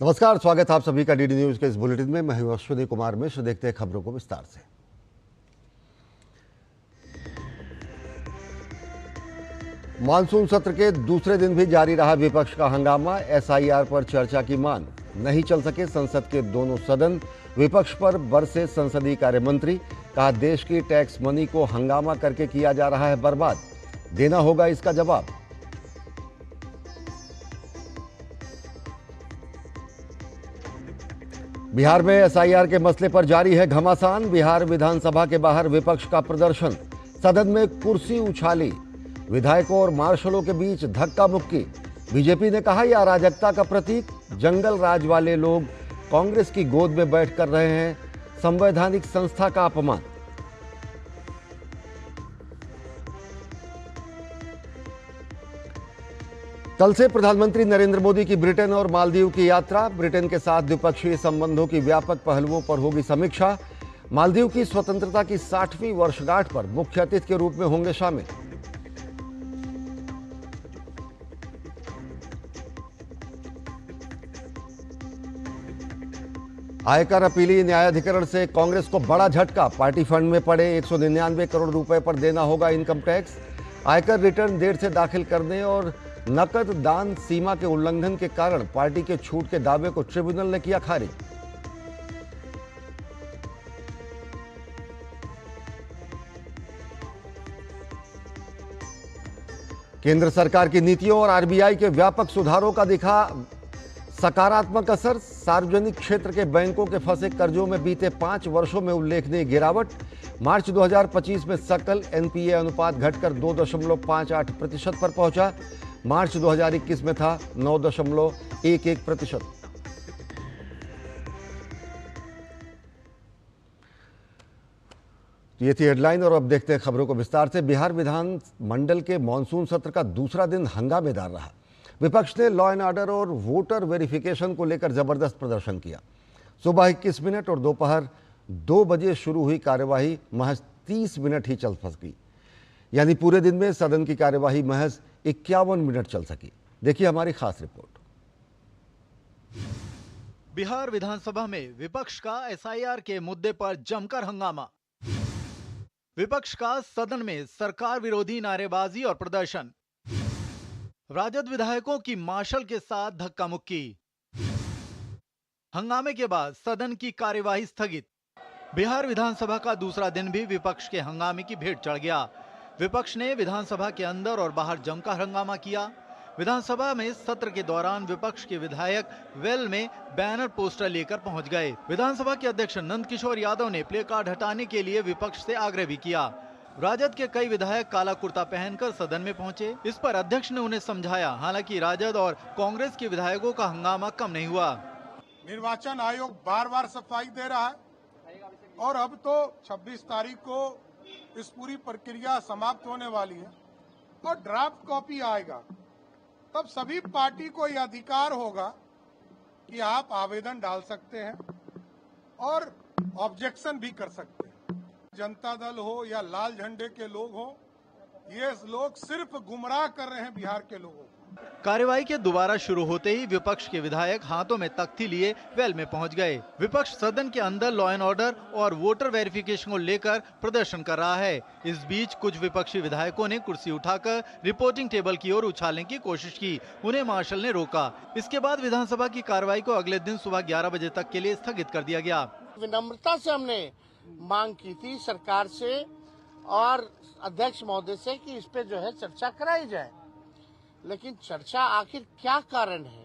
नमस्कार, स्वागत है आप सभी का डीडी न्यूज के इस बुलेटिन में। मैं हूं अश्विनी कुमार मिश्र। देखते हैं खबरों को विस्तार से। मानसून सत्र के दूसरे दिन भी जारी रहा विपक्ष का हंगामा। एसआईआर पर चर्चा की मांग, नहीं चल सके संसद के दोनों सदन। विपक्ष पर बरसे संसदीय कार्य मंत्री, कहा देश की टैक्स मनी को हंगामा करके किया जा रहा है बर्बाद, देना होगा इसका जवाब। बिहार में एसआईआर के मसले पर जारी है घमासान। बिहार विधानसभा के बाहर विपक्ष का प्रदर्शन, सदन में कुर्सी उछाली, विधायकों और मार्शलों के बीच धक्का मुक्की। बीजेपी ने कहा यह अराजकता का प्रतीक, जंगल राज वाले लोग कांग्रेस की गोद में बैठ कर रहे हैं संवैधानिक संस्था का अपमान। कल से प्रधानमंत्री नरेंद्र मोदी की ब्रिटेन और मालदीव की यात्रा। ब्रिटेन के साथ द्विपक्षीय संबंधों की व्यापक पहलुओं पर होगी समीक्षा। मालदीव की स्वतंत्रता की 60वीं वर्षगांठ पर मुख्य अतिथि के रूप में होंगे शामिल। आयकर अपीली न्यायाधिकरण से कांग्रेस को बड़ा झटका। पार्टी फंड में पड़े 199 करोड़ रुपए पर देना होगा इनकम टैक्स। आयकर रिटर्न देर से दाखिल करने और नकद दान सीमा के उल्लंघन के कारण पार्टी के छूट के दावे को ट्रिब्यूनल ने किया खारिज। केंद्र सरकार की नीतियों और आरबीआई के व्यापक सुधारों का दिखा सकारात्मक असर। सार्वजनिक क्षेत्र के बैंकों के फंसे कर्जों में बीते 5 वर्षों में उल्लेखनीय गिरावट। मार्च 2025 में सकल एनपीए अनुपात घटकर 2.58% पर पहुंचा। मार्च 2021 में था 9.11%। ये थी हेडलाइन और अब देखते हैं खबरों को विस्तार से। बिहार विधान मंडल के मानसून सत्र का दूसरा दिन हंगामेदार रहा। विपक्ष ने लॉ एंड ऑर्डर और वोटर वेरिफिकेशन को लेकर जबरदस्त प्रदर्शन किया। सुबह 21 मिनट और दोपहर 2 बजे शुरू हुई कार्यवाही महज 30 मिनट ही चल सकी, यानी पूरे दिन में सदन की कार्यवाही महज 51 मिनट चल सकी। देखिए हमारी खास रिपोर्ट। बिहार विधानसभा में विपक्ष का एसआईआर के मुद्दे पर जमकर हंगामा। विपक्ष का सदन में सरकार विरोधी नारेबाजी और प्रदर्शन। राजद विधायकों की मार्शल के साथ धक्का मुक्की। हंगामे के बाद सदन की कार्यवाही स्थगित। बिहार विधानसभा का दूसरा दिन भी विपक्ष के हंगामे की भेंट चढ़ गया। विपक्ष ने विधानसभा के अंदर और बाहर जमकर हंगामा किया। विधानसभा में सत्र के दौरान विपक्ष के विधायक वेल में बैनर पोस्टर लेकर पहुंच गए। विधानसभा के अध्यक्ष नंद किशोर यादव ने प्ले कार्ड हटाने के लिए विपक्ष से आग्रह भी किया। राजद के कई विधायक काला कुर्ता पहनकर सदन में पहुंचे। इस पर अध्यक्ष ने उन्हें समझाया। हालांकि राजद और कांग्रेस के विधायकों का हंगामा कम नहीं हुआ। निर्वाचन आयोग बार बार सफाई दे रहा है और अब तो 26 तारीख को इस पूरी प्रक्रिया समाप्त होने वाली है और ड्राफ्ट कॉपी आएगा। तब सभी पार्टी को यह अधिकार होगा कि आप आवेदन डाल सकते हैं और ऑब्जेक्शन भी कर सकते हैं। जनता दल हो या लाल झंडे के लोग हो, ये लोग सिर्फ गुमराह कर रहे हैं बिहार के लोगों को। कार्यवाही के दोबारा शुरू होते ही विपक्ष के विधायक हाथों में तख्ती लिए वेल में पहुंच गए। विपक्ष सदन के अंदर लॉ एंड ऑर्डर और वोटर वेरिफिकेशन को लेकर प्रदर्शन कर रहा है। इस बीच कुछ विपक्षी विधायकों ने कुर्सी उठाकर रिपोर्टिंग टेबल की ओर उछालने की कोशिश की। उन्हें मार्शल ने रोका। इसके बाद विधानसभा की कार्यवाही को अगले दिन सुबह 11 बजे तक के लिए स्थगित कर दिया गया। विनम्रता से हमने मांग की थी सरकार से और अध्यक्ष महोदय से कि इस पे जो है चर्चा कराई जाए, लेकिन चर्चा आखिर क्या कारण है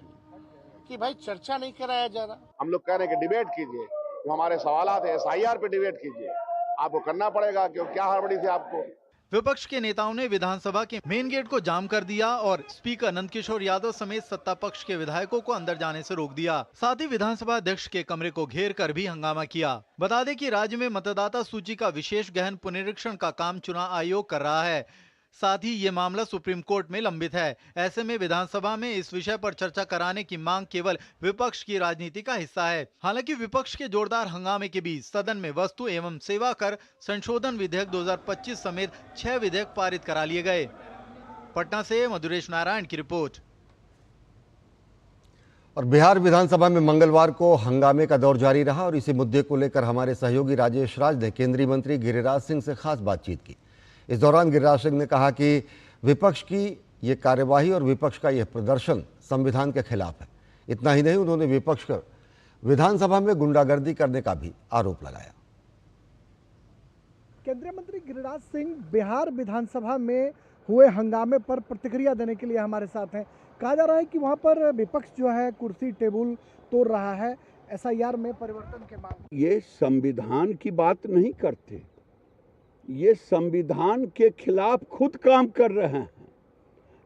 कि भाई चर्चा नहीं कराया जा रहा। हम लोग कह रहे हैं कि डिबेट कीजिए, जो हमारे सवालात है एसआईआर पे डिबेट कीजिए। आपको करना पड़ेगा, क्यों क्या हड़बड़ी थी आपको। विपक्ष के नेताओं ने विधानसभा के मेन गेट को जाम कर दिया और स्पीकर नंदकिशोर यादव समेत सत्ता पक्ष के विधायकों को अंदर जाने से रोक दिया। साथ ही विधानसभा अध्यक्ष के कमरे को घेर कर भी हंगामा किया। बता दें कि राज्य में मतदाता सूची का विशेष गहन पुनरीक्षण का काम चुनाव आयोग कर रहा है। साथ ही ये मामला सुप्रीम कोर्ट में लंबित है। ऐसे में विधानसभा में इस विषय पर चर्चा कराने की मांग केवल विपक्ष की राजनीति का हिस्सा है। हालांकि विपक्ष के जोरदार हंगामे के बीच सदन में वस्तु एवं सेवा कर संशोधन विधेयक 2025 समेत 6 विधेयक पारित करा लिए गए। पटना से मधुरेश नारायण की रिपोर्ट। और बिहार विधानसभा में मंगलवार को हंगामे का दौर जारी रहा और इसी मुद्दे को लेकर हमारे सहयोगी राजेश राज ने केंद्रीय मंत्री गिरिराज सिंह से खास बातचीत की। इस दौरान गिरिराज सिंह ने कहा कि विपक्ष की ये कार्यवाही और विपक्ष का यह प्रदर्शन संविधान के खिलाफ है। इतना ही नहीं, उन्होंने विपक्ष पर विधानसभा में गुंडागर्दी करने का भी आरोप लगाया। केंद्रीय मंत्री गिरिराज सिंह बिहार विधानसभा में हुए हंगामे पर प्रतिक्रिया देने के लिए हमारे साथ हैं। कहा जा रहा है कि वहां पर विपक्ष जो है कुर्सी टेबल तोड़ रहा है, एसआईआर में परिवर्तन के मांग। ये संविधान की बात नहीं करते, ये संविधान के खिलाफ खुद काम कर रहे हैं।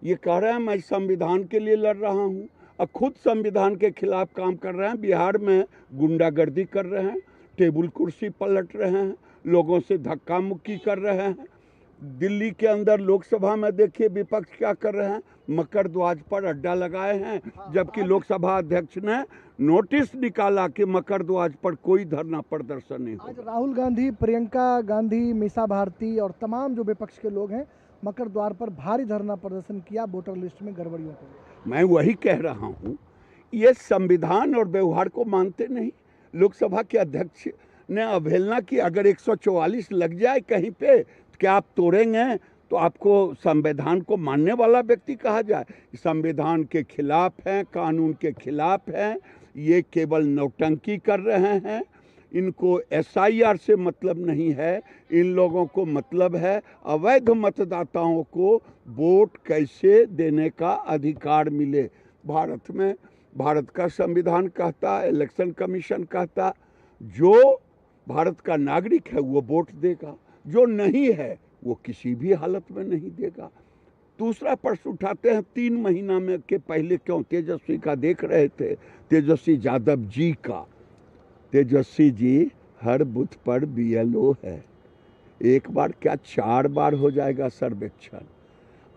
ये कह रहे हैं मैं संविधान के लिए लड़ रहा हूँ और खुद संविधान के खिलाफ काम कर रहे हैं। बिहार में गुंडागर्दी कर रहे हैं, टेबल कुर्सी पलट रहे हैं, लोगों से धक्का मुक्की कर रहे हैं। दिल्ली के अंदर लोकसभा में देखिए विपक्ष क्या कर रहे हैं, मकर ध्वज पर अड्डा लगाए हैं, जबकि लोकसभा अध्यक्ष ने नोटिस निकाला कि मकर ध्वज पर कोई धरना प्रदर्शन नहीं हो। आज राहुल गांधी, प्रियंका गांधी, मीसा भारती और तमाम जो विपक्ष के लोग हैं मकर द्वार पर भारी धरना प्रदर्शन किया वोटर लिस्ट में गड़बड़ियों को। मैं वही कह रहा हूँ, ये संविधान और व्यवहार को मानते नहीं। लोकसभा के अध्यक्ष ने अवहेलना की। अगर 144 लग जाए कहीं पे तो क्या आप तोड़ेंगे? तो आपको संविधान को मानने वाला व्यक्ति कहा जाए? संविधान के खिलाफ हैं, कानून के खिलाफ हैं, ये केवल नौटंकी कर रहे हैं। इनको एसआईआर से मतलब नहीं है, इन लोगों को मतलब है अवैध मतदाताओं को वोट कैसे देने का अधिकार मिले। भारत में भारत का संविधान कहता, इलेक्शन कमीशन कहता, जो भारत का नागरिक है वो वोट देगा, जो नहीं है वो किसी भी हालत में नहीं देगा। दूसरा प्रश्न उठाते हैं 3 महीना में के पहले क्यों तेजस्वी का देख रहे थे, तेजस्वी यादव जी का। तेजस्वी जी हर बूथ पर बीएलओ है, एक बार क्या 4 बार हो जाएगा सर्वेक्षण।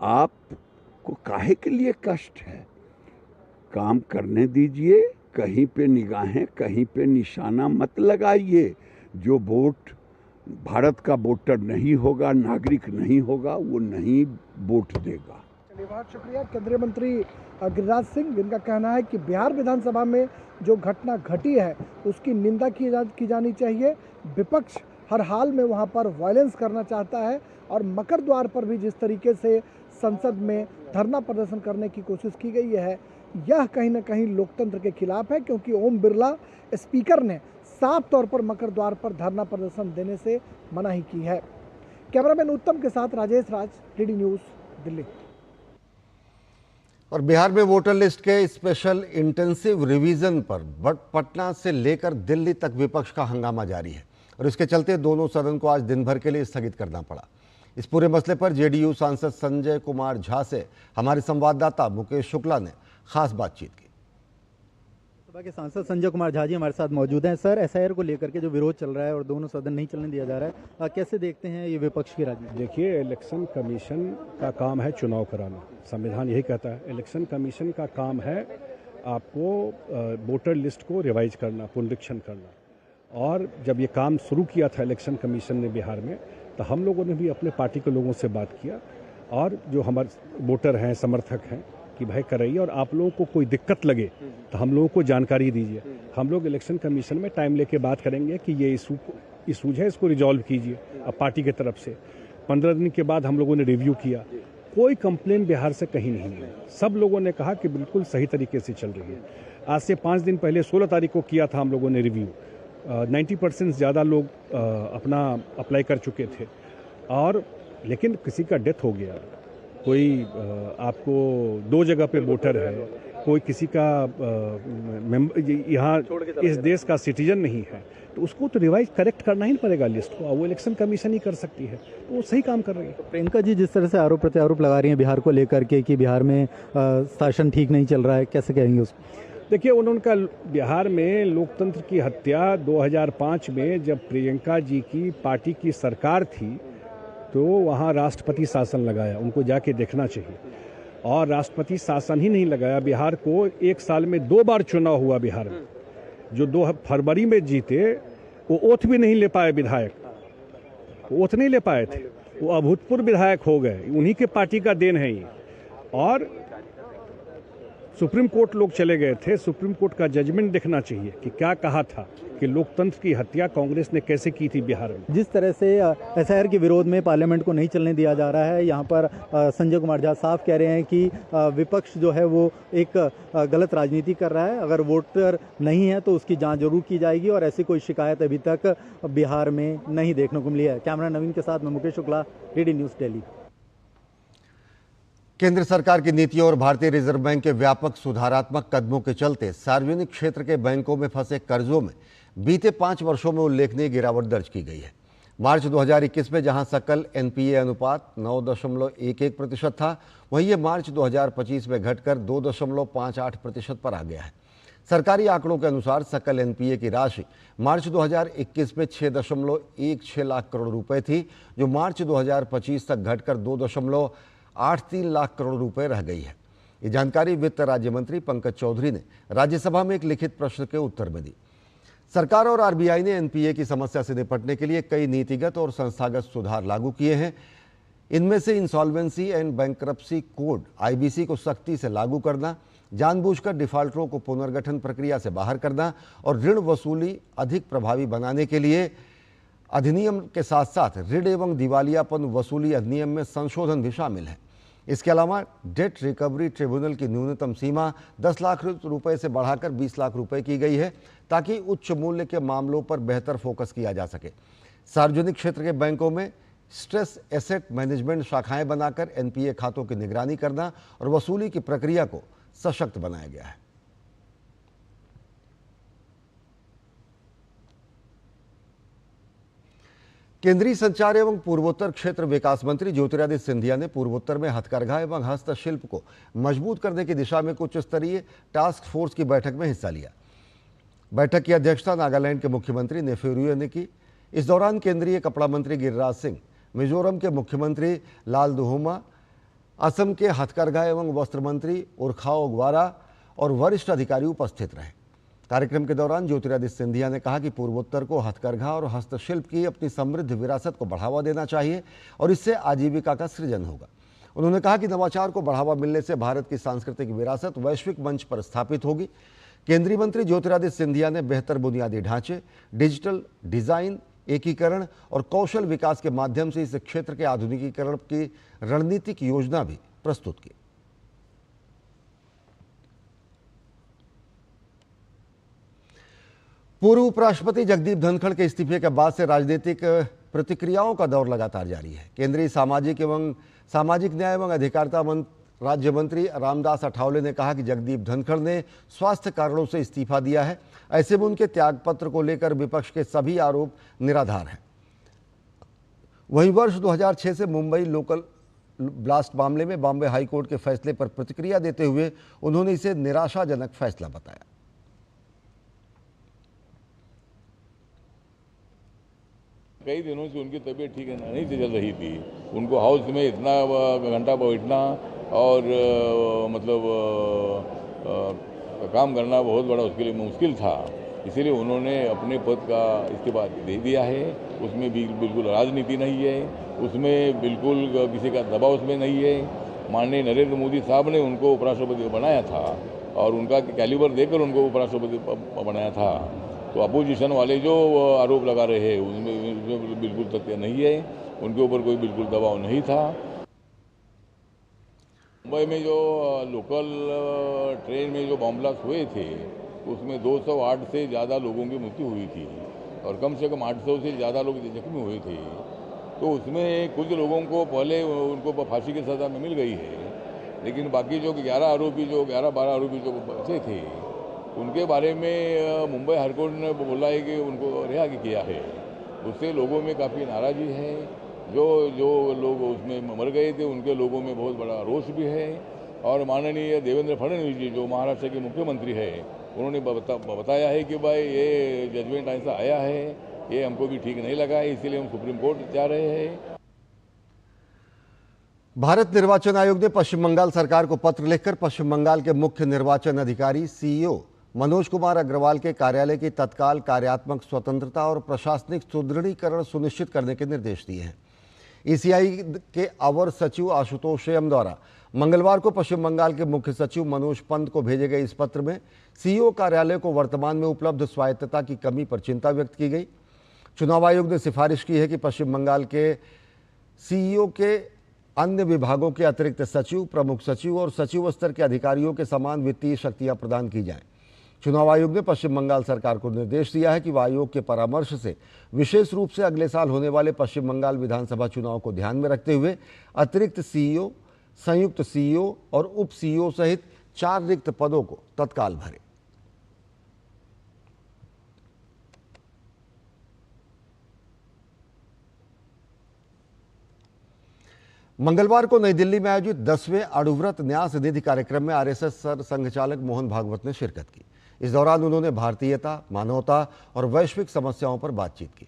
आपको काहे के लिए कष्ट है? काम करने दीजिए, कहीं पे निगाहें, कहीं पे निशाना मत लगाइए। जो वोट भारत का वोटर नहीं होगा, नागरिक नहीं होगा, वो नहीं वोट देगा। चलिए, बहुत शुक्रिया केंद्रीय मंत्री गिरिराज सिंह, जिनका कहना है कि बिहार विधानसभा में जो घटना घटी है उसकी निंदा की जानी चाहिए। विपक्ष हर हाल में वहां पर वायलेंस करना चाहता है और मकर द्वार पर भी जिस तरीके से संसद में धरना प्रदर्शन करने की कोशिश की गई है, यह कहीं ना कहीं लोकतंत्र के खिलाफ है, क्योंकि ओम बिरला स्पीकर ने साफ तौर पर मकर द्वार पर धरना प्रदर्शन देने से मनाही की है। कैमरामैन उत्तम के साथ राजेश राज, डीडी न्यूज़, दिल्ली। और बिहार में वोटर लिस्ट के स्पेशल इंटेंसिव रिवीजन पर पटना से लेकर दिल्ली तक विपक्ष का हंगामा जारी है और इसके चलते दोनों सदन को आज दिन भर के लिए स्थगित करना पड़ा। इस पूरे मसले पर जेडीयू सांसद संजय कुमार झा से हमारे संवाददाता मुकेश शुक्ला ने खास बातचीत की। सभा के सांसद संजय कुमार झा जी हमारे साथ मौजूद हैं। सर, एसआईआर को लेकर के जो विरोध चल रहा है और दोनों सदन नहीं चलने दिया जा रहा है, कैसे देखते हैं ये विपक्ष की राजनीति? देखिए, इलेक्शन कमीशन का काम है चुनाव कराना, संविधान यही कहता है। इलेक्शन कमीशन का काम है आपको वोटर लिस्ट को रिवाइज करना, पुनरीक्षण करना। और जब ये काम शुरू किया था इलेक्शन कमीशन ने बिहार में, तो हम लोगों ने भी अपने पार्टी के लोगों से बात किया और जो हमारे वोटर हैं, समर्थक हैं, कि भाई कराइए और आप लोगों को कोई दिक्कत लगे तो हम लोगों को जानकारी दीजिए। हम लोग इलेक्शन कमीशन में टाइम लेके बात करेंगे कि ये इशू है, इसको रिजॉल्व कीजिए अब पार्टी की तरफ से। 15 दिन के बाद हम लोगों ने रिव्यू किया, कोई कंप्लेन बिहार से कहीं नहीं है। सब लोगों ने कहा कि बिल्कुल सही तरीके से चल रही है। आज से 5 दिन पहले 16 तारीख को किया था हम लोगों ने रिव्यू। 90% ज़्यादा लोग अपना अप्लाई कर चुके थे, और लेकिन किसी का डेथ हो गया, कोई आपको 2 जगह पे वोटर है, कोई किसी का यहाँ इस देश का सिटीजन नहीं है, तो उसको तो रिवाइज करेक्ट करना ही पड़ेगा लिस्ट को। वो इलेक्शन कमीशन ही कर सकती है, तो वो सही काम कर रही है। तो प्रियंका जी जिस तरह से आरोप प्रत्यारोप लगा रही हैं बिहार को लेकर के कि बिहार में शासन ठीक नहीं चल रहा है, कैसे कहेंगे उसको? देखिए, उनका बिहार में लोकतंत्र की हत्या 2005 में जब प्रियंका जी की पार्टी की सरकार थी तो वहाँ राष्ट्रपति शासन लगाया, उनको जाके देखना चाहिए। और राष्ट्रपति शासन ही नहीं लगाया, बिहार को 1 साल में 2 बार चुनाव हुआ बिहार में। जो 2 फरवरी में जीते वो ओथ भी नहीं ले पाए, विधायक ओथ नहीं ले पाए थे, वो अभूतपूर्व विधायक हो गए। उन्हीं के पार्टी का देन है ये। और सुप्रीम कोर्ट लोग चले गए थे, सुप्रीम कोर्ट का जजमेंट देखना चाहिए कि क्या कहा था कि लोकतंत्र की हत्या कांग्रेस ने कैसे की थी बिहार में। जिस तरह से एसआईआर के विरोध में पार्लियामेंट को नहीं चलने दिया जा रहा है, यहाँ पर संजय कुमार झा साफ कह रहे हैं कि विपक्ष जो है वो एक गलत राजनीति कर रहा है। अगर वोटर नहीं है तो उसकी जांच जरूर की जाएगी और ऐसी कोई शिकायत अभी तक बिहार में नहीं देखने को मिली है। कैमरा नवीन के साथ मैं मुकेश शुक्ला, डीडी न्यूज़ दिल्ली। केंद्र सरकार की नीतियों और भारतीय रिजर्व बैंक के व्यापक सुधारात्मक कदमों के चलते सार्वजनिक क्षेत्र के बैंकों में फंसे कर्जों में बीते 5 वर्षों में उल्लेखनीय गिरावट दर्ज की गई है। मार्च 2021 में जहां सकल एनपीए अनुपात 9.11% था, वहीं ये मार्च 2025 में घटकर 2.58% पर आ गया है। सरकारी आंकड़ों के अनुसार सकल एनपीए की राशि मार्च 2021 में 6.16 लाख करोड़ रुपए थी, जो मार्च 2025 तक घटकर 2.83 लाख करोड़ रुपए रह गई है। ये जानकारी वित्त राज्य मंत्री पंकज चौधरी ने राज्यसभा में एक लिखित प्रश्न के उत्तर में दी। सरकार और आरबीआई ने एनपीए की समस्या से निपटने के लिए कई नीतिगत और संस्थागत सुधार लागू किए हैं। इनमें से insolvency and bankruptcy code IBC को सख्ती से लागू करना, जानबूझकर डिफाल्टरों को पुनर्गठन प्रक्रिया से बाहर करना और ऋण वसूली अधिक प्रभावी बनाने के लिए अधिनियम के साथ साथ ऋण एवं दिवालियापन वसूली अधिनियम में संशोधन भी शामिल है। इसके अलावा डेट रिकवरी ट्रिब्यूनल की न्यूनतम सीमा 10 लाख रुपए से बढ़ाकर 20 लाख रुपए की गई है, ताकि उच्च मूल्य के मामलों पर बेहतर फोकस किया जा सके। सार्वजनिक क्षेत्र के बैंकों में स्ट्रेस एसेट मैनेजमेंट शाखाएं बनाकर एनपीए खातों की निगरानी करना और वसूली की प्रक्रिया को सशक्त बनाया गया है। केंद्रीय संचार एवं पूर्वोत्तर क्षेत्र विकास मंत्री ज्योतिरादित्य सिंधिया ने पूर्वोत्तर में हथकरघा एवं हस्तशिल्प को मजबूत करने की दिशा में उच्च स्तरीय टास्क फोर्स की बैठक में हिस्सा लिया। बैठक की अध्यक्षता नागालैंड के मुख्यमंत्री नेफ्यू रियो ने की। इस दौरान केंद्रीय कपड़ा मंत्री गिरिराज सिंह, मिजोरम के मुख्यमंत्री लालदुहुमा, असम के हथकरघा एवं वस्त्र मंत्री उर्खाओ ग्वारा और वरिष्ठ अधिकारी उपस्थित रहे। कार्यक्रम के दौरान ज्योतिरादित्य सिंधिया ने कहा कि पूर्वोत्तर को हथकरघा और हस्तशिल्प की अपनी समृद्ध विरासत को बढ़ावा देना चाहिए और इससे आजीविका का सृजन होगा। उन्होंने कहा कि नवाचार को बढ़ावा मिलने से भारत की सांस्कृतिक विरासत वैश्विक मंच पर स्थापित होगी। केंद्रीय मंत्री ज्योतिरादित्य सिंधिया ने बेहतर बुनियादी ढांचे, डिजिटल डिजाइन, एकीकरण और कौशल विकास के माध्यम से इस क्षेत्र के आधुनिकीकरण की रणनीतिक योजना भी प्रस्तुत की। पूर्व उपराष्ट्रपति जगदीप धनखड़ के इस्तीफे के बाद से राजनीतिक प्रतिक्रियाओं का दौर लगातार जारी है। केंद्रीय सामाजिक न्याय एवं अधिकारिता राज्य मंत्री रामदास अठावले ने कहा कि जगदीप धनखड़ ने स्वास्थ्य कारणों से इस्तीफा दिया है। ऐसे में उनके त्यागपत्र को लेकर विपक्ष के सभी आरोप निराधार हैं। वहीं वर्ष 2006 से मुंबई लोकल ब्लास्ट मामले में बॉम्बे हाईकोर्ट के फैसले पर प्रतिक्रिया देते हुए उन्होंने इसे निराशाजनक फैसला बताया। कई दिनों से उनकी तबीयत ठीक नहीं चल रही थी। उनको हाउस में इतना घंटा बैठना और काम करना बहुत बड़ा उसके लिए मुश्किल था, इसीलिए उन्होंने अपने पद का इस्तीफा दे दिया है। उसमें बिल्कुल राजनीति नहीं है, उसमें बिल्कुल किसी का दबाव उसमें नहीं है। माननीय नरेंद्र मोदी साहब ने उनको उपराष्ट्रपति बनाया था और उनका कैलिबर देकर उनको उपराष्ट्रपति बनाया था। तो अपोजिशन वाले जो आरोप लगा रहे हैं उसमें बिल्कुल तथ्य नहीं है, उनके ऊपर कोई बिल्कुल दबाव नहीं था। मुंबई में जो लोकल ट्रेन में जो बॉम्ब ब्लास्ट हुए थे उसमें 208 से ज़्यादा लोगों की मृत्यु हुई थी और कम से कम 800 से ज़्यादा लोग जख्मी हुए थे। तो उसमें कुछ लोगों को पहले उनको फांसी की सज़ा में मिल गई है, लेकिन बाकी जो 11-12 आरोपी जो बचे थे उनके बारे में मुंबई हाईकोर्ट ने बोला है कि उनको रिहा किया है। उससे लोगों में काफ़ी नाराज़गी है। जो लोग उसमें मर गए थे उनके लोगों में बहुत बड़ा रोष भी है। और माननीय देवेंद्र फडणवीस जी जो महाराष्ट्र के मुख्यमंत्री है, उन्होंने बताया है कि भाई ये जजमेंट ऐसा आया है, ये हमको भी ठीक नहीं लगा है, इसीलिए हम सुप्रीम कोर्ट जा रहे हैं। भारत निर्वाचन आयोग ने पश्चिम बंगाल सरकार को पत्र लिखकर पश्चिम बंगाल के मुख्य निर्वाचन अधिकारी सीईओ मनोज कुमार अग्रवाल के कार्यालय की तत्काल कार्यात्मक स्वतंत्रता और प्रशासनिक सुदृढ़ीकरण सुनिश्चित करने के निर्देश दिए हैं। ईसीआई के अवर सचिव आशुतोष एम द्वारा मंगलवार को पश्चिम बंगाल के मुख्य सचिव मनोज पंत को भेजे गए इस पत्र में सीईओ कार्यालय को वर्तमान में उपलब्ध स्वायत्तता की कमी पर चिंता व्यक्त की गई। चुनाव आयोग ने सिफारिश की है कि पश्चिम बंगाल के सीईओ के अन्य विभागों के अतिरिक्त सचिव, प्रमुख सचिव और सचिव स्तर के अधिकारियों के समान वित्तीय शक्तियां प्रदान की जाएं। चुनाव आयोग ने पश्चिम बंगाल सरकार को निर्देश दिया है कि वह आयोग के परामर्श से विशेष रूप से अगले साल होने वाले पश्चिम बंगाल विधानसभा चुनाव को ध्यान में रखते हुए अतिरिक्त सीईओ, संयुक्त सीईओ और उप सीईओ सहित 4 रिक्त पदों को तत्काल भरे। मंगलवार को नई दिल्ली में आयोजित 10वें अणुव्रत न्यास निधि कार्यक्रम में आरएसएस सर संघ चालक मोहन भागवत ने शिरकत की। इस दौरान उन्होंने भारतीयता, मानवता और वैश्विक समस्याओं पर बातचीत की।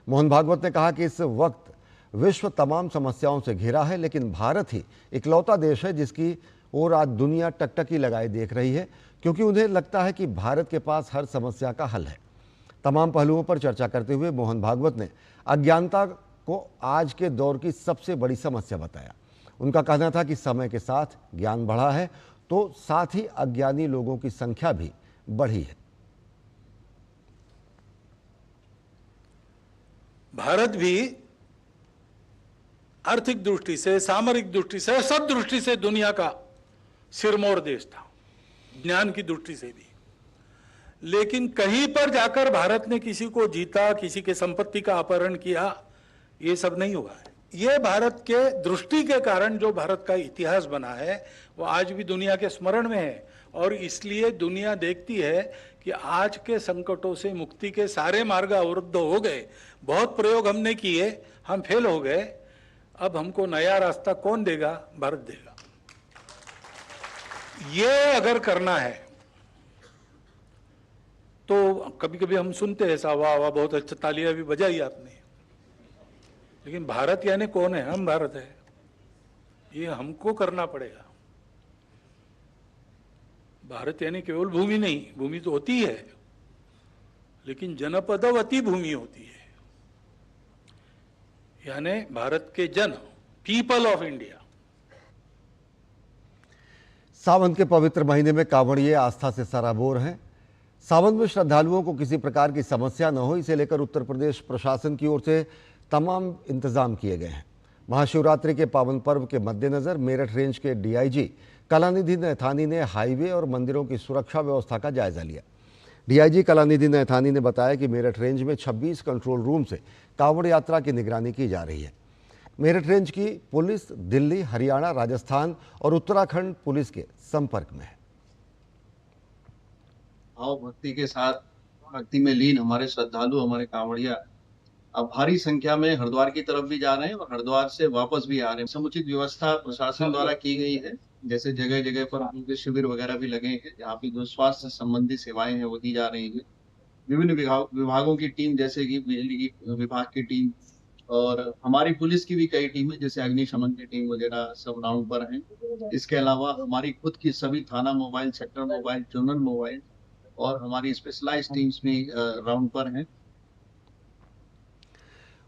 मोहन भागवत ने कहा कि इस वक्त विश्व तमाम समस्याओं से घिरा है, लेकिन भारत ही इकलौता देश है जिसकी ओर आज दुनिया टकटकी लगाए देख रही है, क्योंकि उन्हें लगता है कि भारत के पास हर समस्या का हल है। तमाम पहलुओं पर चर्चा करते हुए मोहन भागवत ने अज्ञानता को आज के दौर की सबसे बड़ी समस्या बताया। उनका कहना था कि समय के साथ ज्ञान बढ़ा है तो साथ ही अज्ञानी लोगों की संख्या भी बढ़ी है। भारत भी आर्थिक दृष्टि से, सामरिक दृष्टि से, सब दृष्टि से दुनिया का सिरमौर देश था, ज्ञान की दृष्टि से भी। लेकिन कहीं पर जाकर भारत ने किसी को जीता, किसी के संपत्ति का अपहरण किया, ये सब नहीं हुआ है। ये भारत के दृष्टि के कारण जो भारत का इतिहास बना है वो आज भी दुनिया के स्मरण में है, और इसलिए दुनिया देखती है कि आज के संकटों से मुक्ति के सारे मार्ग अवरुद्ध हो गए। बहुत प्रयोग हमने किए, हम फेल हो गए। अब हमको नया रास्ता कौन देगा? भारत देगा। ये अगर करना है तो कभी कभी हम सुनते हैं ऐसा, वाह वाह बहुत अच्छा, तालियां भी बजाई आपने। लेकिन भारत यानी कौन है? हम भारत है। ये हमको करना पड़ेगा। भारत यानी केवल भूमि नहीं, भूमि तो होती है, लेकिन जनपदवती भूमि होती है, यानी भारत के जन, पीपल ऑफ इंडिया। सावन के पवित्र महीने में कांवड़िए आस्था से सराबोर हैं। सावन में श्रद्धालुओं को किसी प्रकार की समस्या न हो, इसे लेकर उत्तर प्रदेश प्रशासन की ओर से तमाम इंतजाम किए गए हैं। महाशिवरात्रि के पावन पर्व के मद्देनजर मेरठ रेंज के डीआईजी कलानिधि नैथानी ने हाईवे और मंदिरों की सुरक्षा व्यवस्था का जायजा लिया। डीआईजी कलानिधि नैथानी ने बताया कि मेरठ रेंज में 26 कंट्रोल रूम से कांवड़ यात्रा की निगरानी की जा रही है। मेरठ रेंज की पुलिस दिल्ली, हरियाणा, राजस्थान और उत्तराखंड पुलिस के संपर्क में है। भाव भक्ति के साथ भक्ति में लीन हमारे श्रद्धालु, हमारे कांवड़िया अब भारी संख्या में हरिद्वार की तरफ भी जा रहे हैं और हरिद्वार से वापस भी आ रहे हैं। समुचित व्यवस्था प्रशासन द्वारा की गई है, जैसे जगह जगह पर उनके शिविर वगैरह भी लगे हैं, जहाँ पे जो स्वास्थ्य संबंधी सेवाएं हैं वो दी जा रही है। विभिन्न विभागों की टीम, जैसे कि बिजली विभाग की टीम और हमारी पुलिस की भी कई टीमें, जैसे अग्निशमन की टीम वगैरह सब राउंड पर हैं। इसके अलावा हमारी खुद की सभी थाना mobile, sector mobile, zonal mobile और हमारी स्पेशलाइज्ड टीम्स भी राउंड पर हैं।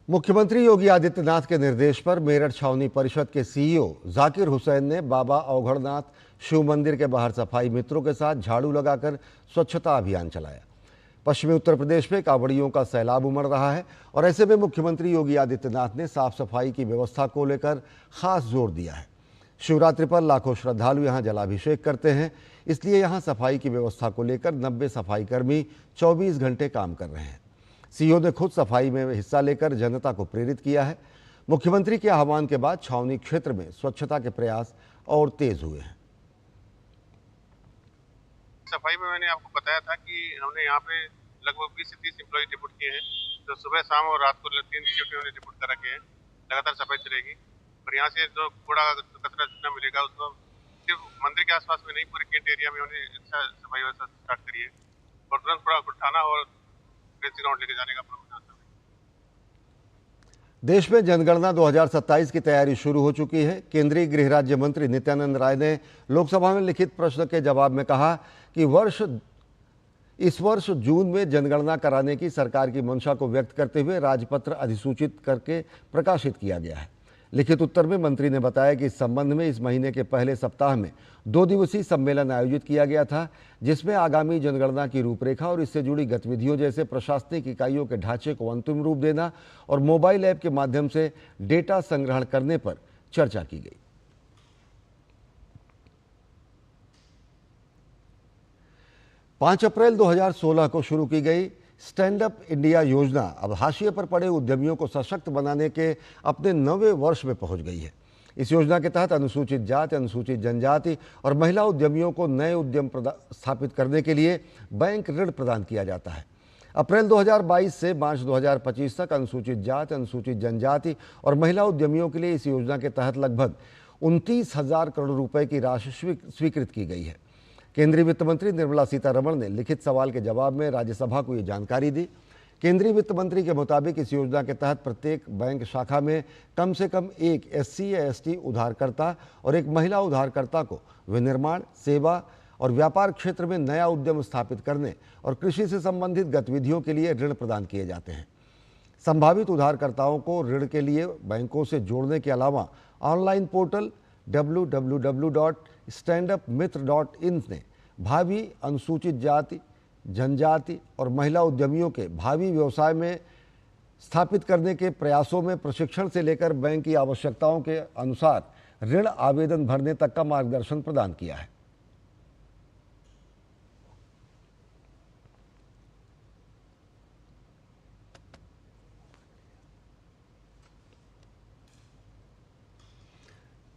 मुख्यमंत्री योगी आदित्यनाथ के निर्देश पर मेरठ छावनी परिषद के सीईओ जाकिर हुसैन ने बाबा अवघड़नाथ शिव मंदिर के बाहर सफाई मित्रों के साथ झाड़ू लगाकर स्वच्छता अभियान चलाया। पश्चिमी उत्तर प्रदेश में कांवड़ियों का सैलाब उमड़ रहा है और ऐसे में मुख्यमंत्री योगी आदित्यनाथ ने साफ सफाई की व्यवस्था को लेकर खास जोर दिया है। शिवरात्रि पर लाखों श्रद्धालु यहां जलाभिषेक करते हैं, इसलिए यहां सफाई की व्यवस्था को लेकर 90 सफाई कर्मी 24 घंटे काम कर रहे हैं। सीईओ ने खुद सफाई में हिस्सा लेकर जनता को प्रेरित किया है। मुख्यमंत्री के आह्वान के बाद छावनी क्षेत्र में स्वच्छता के प्रयास और तेज हुए हैं। सफाई में मैंने आपको बताया था कि हमने यहाँ पे लगभग 20 से 30 एम्प्लॉय डिप्यूट किए हैं, जो सुबह शाम और रात को 3 शिफ्ट में डिप्यूट कर रखे हैं। लगातार सफाई चलेगी और यहाँ से जो कूड़ा कचरा जितना मिलेगा उसको सिर्फ मंदिर के आसपास में नहीं, पूरे कैंट एरिया में हमने अच्छा सफाई व्यवस्था स्टार्ट करी है और तुरंत पूरा उठाना और ग्राउंड लेके जाने का प्रबंध। देश में जनगणना 2027 की तैयारी शुरू हो चुकी है। केंद्रीय गृह राज्य मंत्री नित्यानंद राय ने लोकसभा में लिखित प्रश्न के जवाब में कहा कि इस वर्ष जून में जनगणना कराने की सरकार की मंशा को व्यक्त करते हुए राजपत्र अधिसूचित करके प्रकाशित किया गया है। लिखित उत्तर में मंत्री ने बताया कि इस संबंध में इस महीने के पहले सप्ताह में 2 दिवसीय सम्मेलन आयोजित किया गया था, जिसमें आगामी जनगणना की रूपरेखा और इससे जुड़ी गतिविधियों जैसे प्रशासनिक इकाइयों के ढांचे को अंतिम रूप देना और मोबाइल ऐप के माध्यम से डेटा संग्रहण करने पर चर्चा की गई। पाँच अप्रैल 2016 को शुरू की गई स्टैंड अप इंडिया योजना अब हाशिए पर पड़े उद्यमियों को सशक्त बनाने के अपने 9वें वर्ष में पहुंच गई है। इस योजना के तहत अनुसूचित जाति, अनुसूचित जनजाति और महिला उद्यमियों को नए उद्यम स्थापित करने के लिए बैंक ऋण प्रदान किया जाता है। अप्रैल 2022 से मार्च 2025 तक अनुसूचित जाति, अनुसूचित जनजाति और महिला उद्यमियों के लिए इस योजना के तहत लगभग 29,000 करोड़ रुपए की राशि स्वीकृत की गई है। केंद्रीय वित्त मंत्री निर्मला सीतारमण ने लिखित सवाल के जवाब में राज्यसभा को ये जानकारी दी। केंद्रीय वित्त मंत्री के मुताबिक इस योजना के तहत प्रत्येक बैंक शाखा में कम से कम एक SC या ST उधारकर्ता और एक महिला उधारकर्ता को विनिर्माण, सेवा और व्यापार क्षेत्र में नया उद्यम स्थापित करने और कृषि से संबंधित गतिविधियों के लिए ऋण प्रदान किए जाते हैं। संभावित उधारकर्ताओं को ऋण के लिए बैंकों से जोड़ने के अलावा ऑनलाइन पोर्टल www.standupmitra.in ने भावी अनुसूचित जाति, जनजाति और महिला उद्यमियों के भावी व्यवसाय में स्थापित करने के प्रयासों में प्रशिक्षण से लेकर बैंक की आवश्यकताओं के अनुसार ऋण आवेदन भरने तक का मार्गदर्शन प्रदान किया है।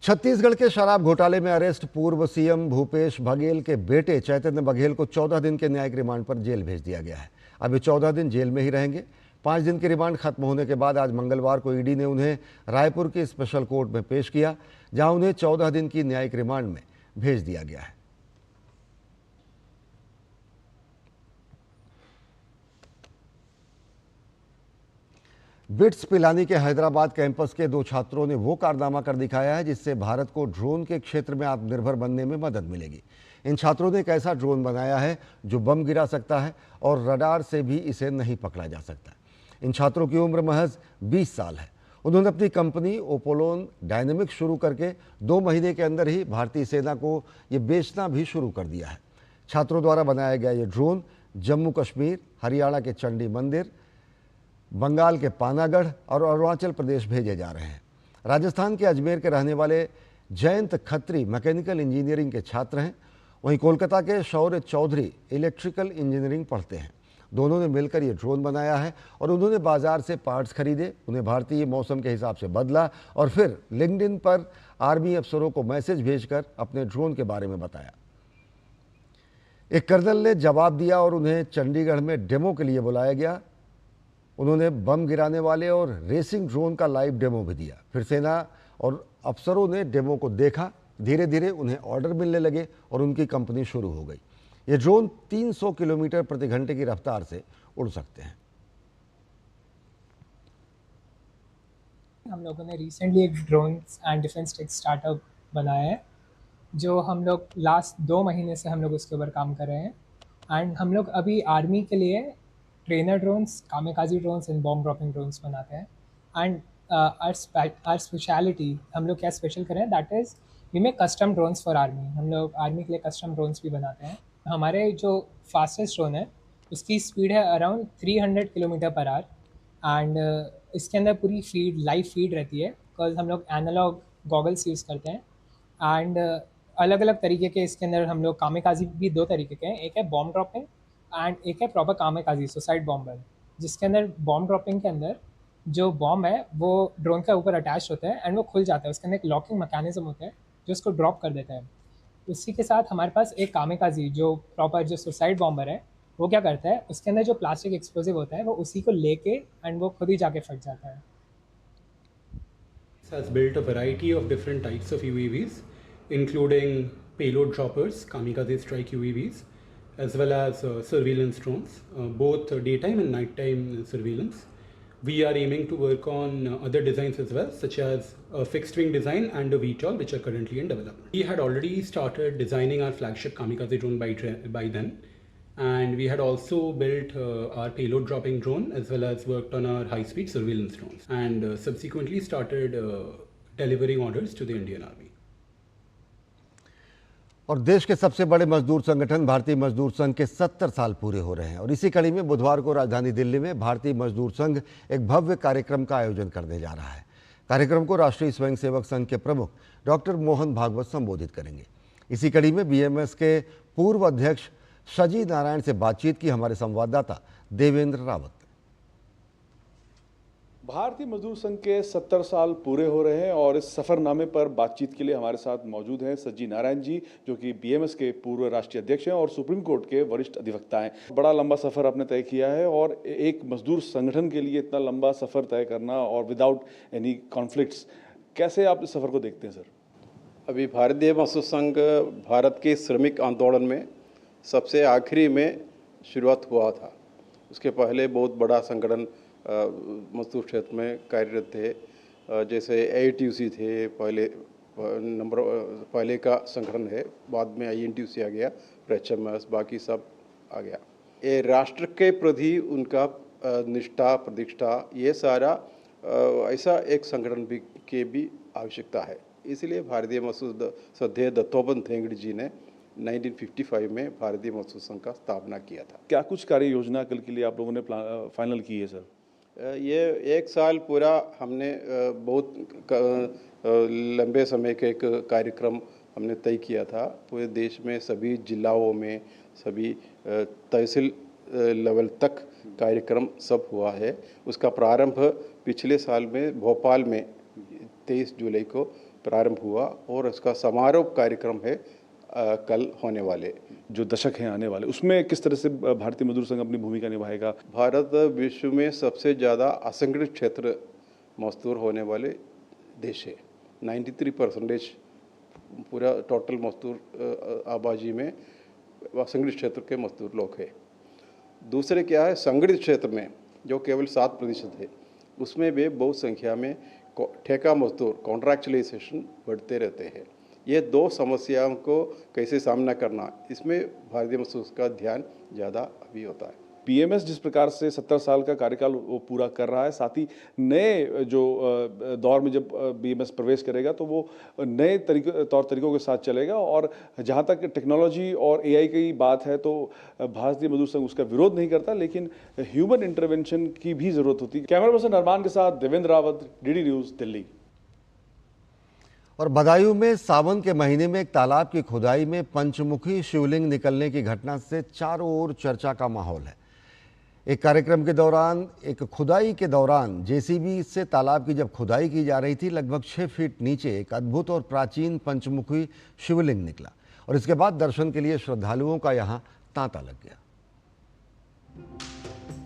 छत्तीसगढ़ के शराब घोटाले में अरेस्ट पूर्व सीएम भूपेश बघेल के बेटे चैतन्य बघेल को 14 दिन के न्यायिक रिमांड पर जेल भेज दिया गया है। अब ये 14 दिन जेल में ही रहेंगे। 5 दिन के रिमांड खत्म होने के बाद आज मंगलवार को ईडी ने उन्हें रायपुर के स्पेशल कोर्ट में पेश किया, जहां उन्हें 14 दिन की न्यायिक रिमांड में भेज दिया गया है। बिट्स पिलानी के हैदराबाद कैंपस के 2 छात्रों ने वो कारनामा कर दिखाया है जिससे भारत को ड्रोन के क्षेत्र में आत्मनिर्भर बनने में मदद मिलेगी। इन छात्रों ने एक ऐसा ड्रोन बनाया है जो बम गिरा सकता है और रडार से भी इसे नहीं पकड़ा जा सकता। इन छात्रों की उम्र महज 20 साल है। उन्होंने अपनी कंपनी ओपोलोन डायनेमिक्स शुरू करके 2 महीने के अंदर ही भारतीय सेना को ये बेचना भी शुरू कर दिया है। छात्रों द्वारा बनाया गया ये ड्रोन जम्मू कश्मीर, हरियाणा के चंडी मंदिर, बंगाल के पानागढ़ और अरुणाचल प्रदेश भेजे जा रहे हैं। राजस्थान के अजमेर के रहने वाले जयंत खत्री मैकेनिकल इंजीनियरिंग के छात्र हैं। वहीं कोलकाता के शौर्य चौधरी इलेक्ट्रिकल इंजीनियरिंग पढ़ते हैं। दोनों ने मिलकर ये ड्रोन बनाया है और उन्होंने बाजार से पार्ट्स खरीदे, उन्हें भारतीय मौसम के हिसाब से बदला और फिर लिंक्डइन पर आर्मी अफसरों को मैसेज भेजकर अपने ड्रोन के बारे में बताया। एक कर्नल ने जवाब दिया और उन्हें चंडीगढ़ में डेमो के लिए बुलाया गया। उन्होंने बम गिराने वाले और रेसिंग ड्रोन का लाइव डेमो भी दिया। फिर सेना और अफसरों ने डेमो को देखा। धीरे धीरे उन्हें ऑर्डर मिलने लगे और उनकी कंपनी शुरू हो गई। ये ड्रोन 300 किलोमीटर प्रति घंटे की रफ्तार से उड़ सकते हैं। हम लोगों ने रिसेंटली एक drone and defence tech startup बनाया है, जो हम लोग लास्ट 2 महीने से हम लोग उसके ऊपर काम कर रहे हैं। एंड हम लोग अभी आर्मी के लिए trainer drones, kamikaze drones and bomb dropping drones बनाते हैं। एंड आर स्पेशलिटी हम लोग क्या स्पेशल करें, that is we make custom drones for army. हम लोग आर्मी के लिए कस्टम ड्रोन्स भी बनाते हैं। हमारे जो फास्टेस्ट ड्रोन है उसकी स्पीड है around 300 kilometre per hour and इसके अंदर पूरी फीड लाइव फीड रहती है, बिकॉज हम लोग एनालॉग गॉगल्स यूज़ करते हैं। एंड अलग अलग तरीके के इसके अंदर हम लोग कामेकाजी भी 2 तरीके के हैं, एक है बॉम्ब ड्रॉपिंग एंड एक है प्रॉपर कामेकाजी सुसाइड बॉम्बर, जिसके अंदर बॉम्ब ड्रॉपिंग के अंदर जो बॉम्ब है वो ड्रोन के ऊपर अटैच होता है एंड वो खुल जाता है। उसके अंदर एक लॉकिंग मैकेनिज्म होता है जो उसको ड्रॉप कर देता है। उसी के साथ हमारे पास एक कामेकाजी जो प्रॉपर जो सुसाइड बॉम्बर है वो क्या करता है, उसके अंदर जो प्लास्टिक एक्सप्लोसिव होता है वो उसी को लेके एंड वो खुद ही जाके फट जाता है। Has built a variety of different types of UAVs, including payload droppers, kamikaze strike UAVs, as well as surveillance drones, both daytime and nighttime surveillance. We are aiming to work on other designs as well, such as a fixed wing design and a VTOL, which are currently in development. We had already started designing our flagship kamikaze drone by then, and we had also built our payload dropping drone as well as worked on our high speed surveillance drones, and subsequently started delivering orders to the Indian Army. और देश के सबसे बड़े मजदूर संगठन भारतीय मजदूर संघ के 70 साल पूरे हो रहे हैं और इसी कड़ी में बुधवार को राजधानी दिल्ली में भारतीय मजदूर संघ एक भव्य कार्यक्रम का आयोजन करने जा रहा है। कार्यक्रम को राष्ट्रीय स्वयंसेवक संघ के प्रमुख डॉक्टर मोहन भागवत संबोधित करेंगे। इसी कड़ी में बीएमएस के पूर्व अध्यक्ष सजी नारायण से बातचीत की हमारे संवाददाता देवेंद्र रावत। भारतीय मजदूर संघ के 70 साल पूरे हो रहे हैं और इस सफरनामे पर बातचीत के लिए हमारे साथ मौजूद हैं सज्जी नारायण जी, जो कि बीएमएस के पूर्व राष्ट्रीय अध्यक्ष हैं और सुप्रीम कोर्ट के वरिष्ठ अधिवक्ता हैं। बड़ा लंबा सफर आपने तय किया है और एक मजदूर संगठन के लिए इतना लंबा सफर तय करना और विदाउट एनी कॉन्फ्लिक्ट्स, कैसे आप इस सफर को देखते हैं सर? अभी भारतीय मजदूर संघ भारत के श्रमिक आंदोलन में सबसे आखिरी में शुरुआत हुआ था। उसके पहले बहुत बड़ा संगठन मजदूर क्षेत्र में कार्यरत थे, जैसे AITUC थे, पहले का संगठन है, बाद में INTUC आ गया, HMS, बाकी सब आ गया। ये राष्ट्र के प्रति उनका निष्ठा, प्रतिष्ठा, ये सारा ऐसा एक संगठन की भी आवश्यकता है। इसलिए भारतीय मजदूर श्रद्धेय दत्तोपंत ठेंगड़ी जी ने 1955 में भारतीय मजदूर संघ का स्थापना किया था। क्या कुछ कार्य योजना कल के लिए आप लोगों ने फाइनल की है सर? ये एक साल पूरा हमने बहुत लंबे समय का एक कार्यक्रम हमने तय किया था। पूरे देश में सभी जिलाओं में, सभी तहसील लेवल तक कार्यक्रम सब हुआ है। उसका प्रारंभ पिछले साल में भोपाल में 23 जुलाई को प्रारंभ हुआ और उसका समारोह कार्यक्रम है कल होने वाले। जो दशक हैं आने वाले, उसमें किस तरह से भारतीय मजदूर संघ अपनी भूमिका निभाएगा? भारत विश्व में सबसे ज़्यादा असंगठित क्षेत्र मजदूर होने वाले देश है। 93% पूरा टोटल मजदूर आबादी में असंगठित क्षेत्र के मजदूर लोग हैं। दूसरे क्या है, संगठित क्षेत्र में जो केवल 7% है, उसमें भी बहुत संख्या में ठेका मजदूर, कॉन्ट्रैक्चुअलाइजेशन बढ़ते रहते हैं। ये दो समस्याओं को कैसे सामना करना, इसमें भारतीय मजदूर का ध्यान ज़्यादा अभी होता है। बीएमएस जिस प्रकार से 70 साल का कार्यकाल वो पूरा कर रहा है, साथ ही नए जो दौर में जब बीएमएस प्रवेश करेगा तो वो नए तौर तरीकों के साथ चलेगा। और जहाँ तक टेक्नोलॉजी और AI की बात है तो भारतीय मजदूर संघ उसका विरोध नहीं करता, लेकिन ह्यूमन इंटरवेंशन की भी ज़रूरत होती है। कैमरा पर्सन अरमान के साथ देवेंद्र रावत, DD न्यूज़, दिल्ली। और बदायूं में सावन के महीने में एक तालाब की खुदाई में पंचमुखी शिवलिंग निकलने की घटना से चारों ओर चर्चा का माहौल है। एक कार्यक्रम के दौरान, एक खुदाई के दौरान जेसीबी से तालाब की जब खुदाई की जा रही थी, लगभग 6 फीट नीचे एक अद्भुत और प्राचीन पंचमुखी शिवलिंग निकला और इसके बाद दर्शन के लिए श्रद्धालुओं का यहां तांता लग गया।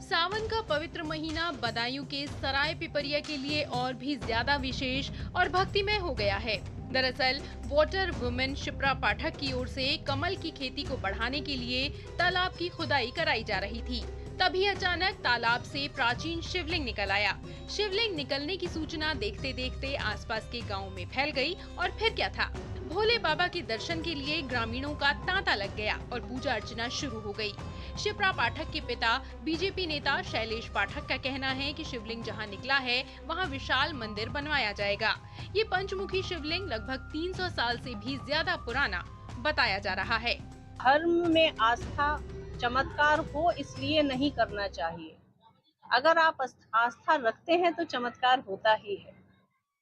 सावन का पवित्र महीना बदायूं के सराय पिपरिया के लिए और भी ज्यादा विशेष और भक्तिमय हो गया है। दरअसल वाटर वुमेन शिप्रा पाठक की ओर से कमल की खेती को बढ़ाने के लिए तालाब की खुदाई कराई जा रही थी। तभी अचानक तालाब से प्राचीन शिवलिंग निकल आया। शिवलिंग निकलने की सूचना देखते देखते आसपास के गांव में फैल गई और फिर क्या था, भोले बाबा के दर्शन के लिए ग्रामीणों का तांता लग गया और पूजा अर्चना शुरू हो गई। शिप्रा पाठक के पिता बीजेपी नेता शैलेश पाठक का कहना है कि शिवलिंग जहां निकला है वहां विशाल मंदिर बनवाया जाएगा। ये पंचमुखी शिवलिंग लगभग 300 साल से भी ज्यादा पुराना बताया जा रहा है। धर्म में आस्था चमत्कार हो इसलिए नहीं करना चाहिए। अगर आप आस्था रखते हैं तो चमत्कार होता ही है।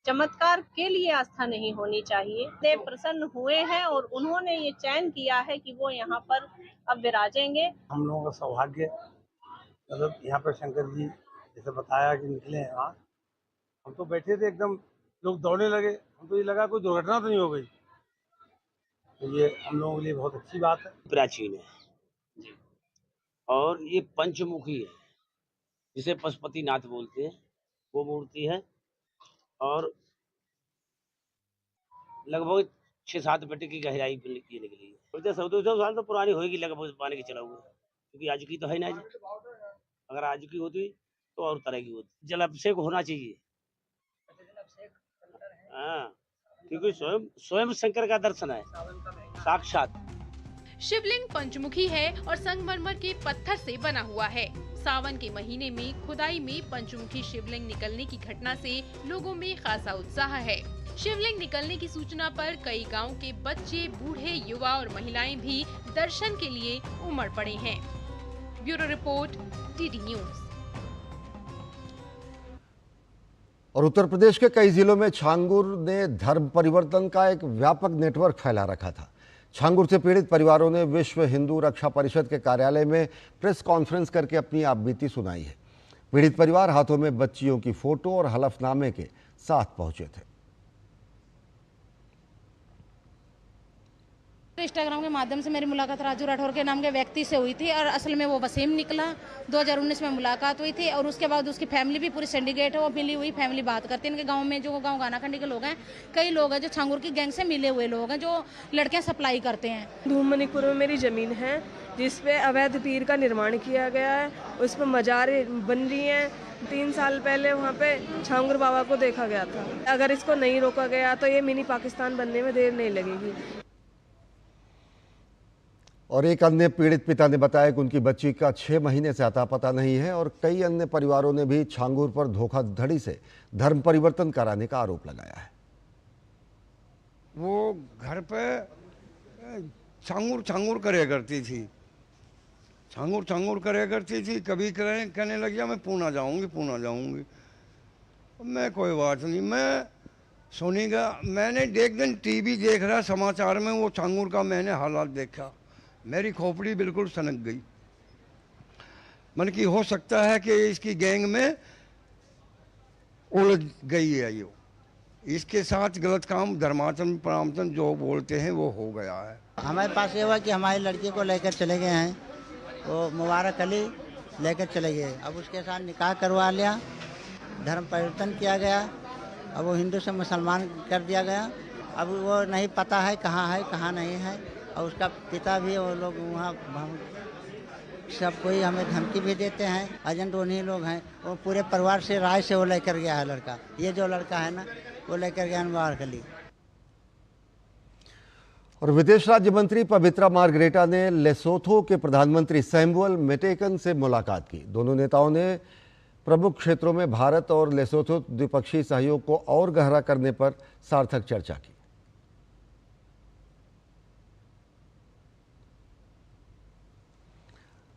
चमत्कार के लिए आस्था नहीं होनी चाहिए। देव प्रसन्न हुए हैं और उन्होंने ये चयन किया है कि वो यहाँ पर अब विराजेंगे। हम लोगों का सौभाग्य, मतलब यहाँ पर शंकर जी जैसे बताया कि निकले हैं वहाँ, हम तो बैठे थे, एकदम लोग दौड़ने लगे, हमको ये लगा कोई दुर्घटना तो नहीं हो गई। तो ये हम लोगों के लिए बहुत अच्छी बात है। प्राचीन है और ये पंचमुखी है, जिसे पशुपतिनाथ बोलते हैं, वो मूर्ति है और लगभग 6-7 फीट की गहराई पे ये निकली है। 100-200 साल तो पुरानी होगी लगभग, पानी के चला हुआ, क्योंकि आज की तो है ना जी। अगर आज की होती तो और तरह की होती। जल अभिषेक होना चाहिए, हाँ, क्योंकि स्वयं शंकर का दर्शन है साक्षात। शिवलिंग पंचमुखी है और संगमरमर के पत्थर से बना हुआ है। सावन के महीने में खुदाई में पंचमुखी शिवलिंग निकलने की घटना से लोगों में खासा उत्साह है। शिवलिंग निकलने की सूचना पर कई गांव के बच्चे, बूढ़े, युवा और महिलाएं भी दर्शन के लिए उमड़ पड़े हैं। Bureau report, DD news. और उत्तर प्रदेश के कई जिलों में छांगुर ने धर्म परिवर्तन का एक व्यापक नेटवर्क फैला रखा था। छांगुर से पीड़ित परिवारों ने विश्व हिंदू रक्षा परिषद के कार्यालय में प्रेस कॉन्फ्रेंस करके अपनी आपबीती सुनाई है। पीड़ित परिवार हाथों में बच्चियों की फोटो और हलफनामे के साथ पहुंचे थे। इंस्टाग्राम के माध्यम से मेरी मुलाकात राजू राठौर के नाम के व्यक्ति से हुई थी और असल में वो वसीम निकला। 2019 में मुलाकात हुई थी और उसके बाद उसकी फैमिली भी पूरी सिंडिकेट है, वो मिली हुई फैमिली बात करती है। इनके गांव में जो गांव गानाखंडी के लोग हैं, कई लोग हैं जो छांगुर की गैंग से मिले हुए लोग हैं, जो लड़कियां सप्लाई करते हैं। धूम मणिपुर में मेरी जमीन है जिसपे अवैध पीर का निर्माण किया गया है, उस पर मजारें बन रही हैं। 3 साल पहले वहाँ पे छांगुर बाबा को देखा गया था। अगर इसको नहीं रोका गया तो ये मिनी पाकिस्तान बनने में देर नहीं लगेगी। और एक अन्य पीड़ित पिता ने बताया कि उनकी बच्ची का 6 महीने से अता पता नहीं है और कई अन्य परिवारों ने भी छांगुर पर धोखाधड़ी से धर्म परिवर्तन कराने का आरोप लगाया है। वो घर पे छांगुर छांगुर करे करती थी, छांगुर करे करती थी। कभी कहने लग गया मैं पूना जाऊंगी। मैं कोई बात नहीं, मैं सुनीगा। मैंने एक दिन टीवी देख रहा समाचार में वो छांगुर का मैंने हालात देखा, मेरी खोपड़ी बिल्कुल सनक गई। मन की हो सकता है कि इसकी गैंग में उलझ गई है, ये इसके साथ गलत काम धर्मांतरण परामर्शन जो बोलते हैं वो हो गया है। हमारे पास ये हुआ कि हमारी लड़की को लेकर चले गए हैं, वो मुबारक अली लेकर चले गए। अब उसके साथ निकाह करवा लिया, धर्म परिवर्तन किया गया, अब वो हिंदू से मुसलमान कर दिया गया। अब वो नहीं पता है कहाँ नहीं है। और उसका पिता भी, वो लोग वहाँ सब कोई हमें धमकी भी देते हैं। एजेंट उन्हीं लोग हैं। वो पूरे परिवार से राय से वो लेकर गया है लड़का। ये जो लड़का है ना, वो लेकर गया मुबारक अली। और विदेश राज्य मंत्री पवित्रा मार्गरेटा ने लेसोथो के प्रधानमंत्री सैमुअल मेटेकन से मुलाकात की। दोनों नेताओं ने प्रमुख क्षेत्रों में भारत और लेसोथो द्विपक्षीय सहयोग को और गहरा करने पर सार्थक चर्चा की।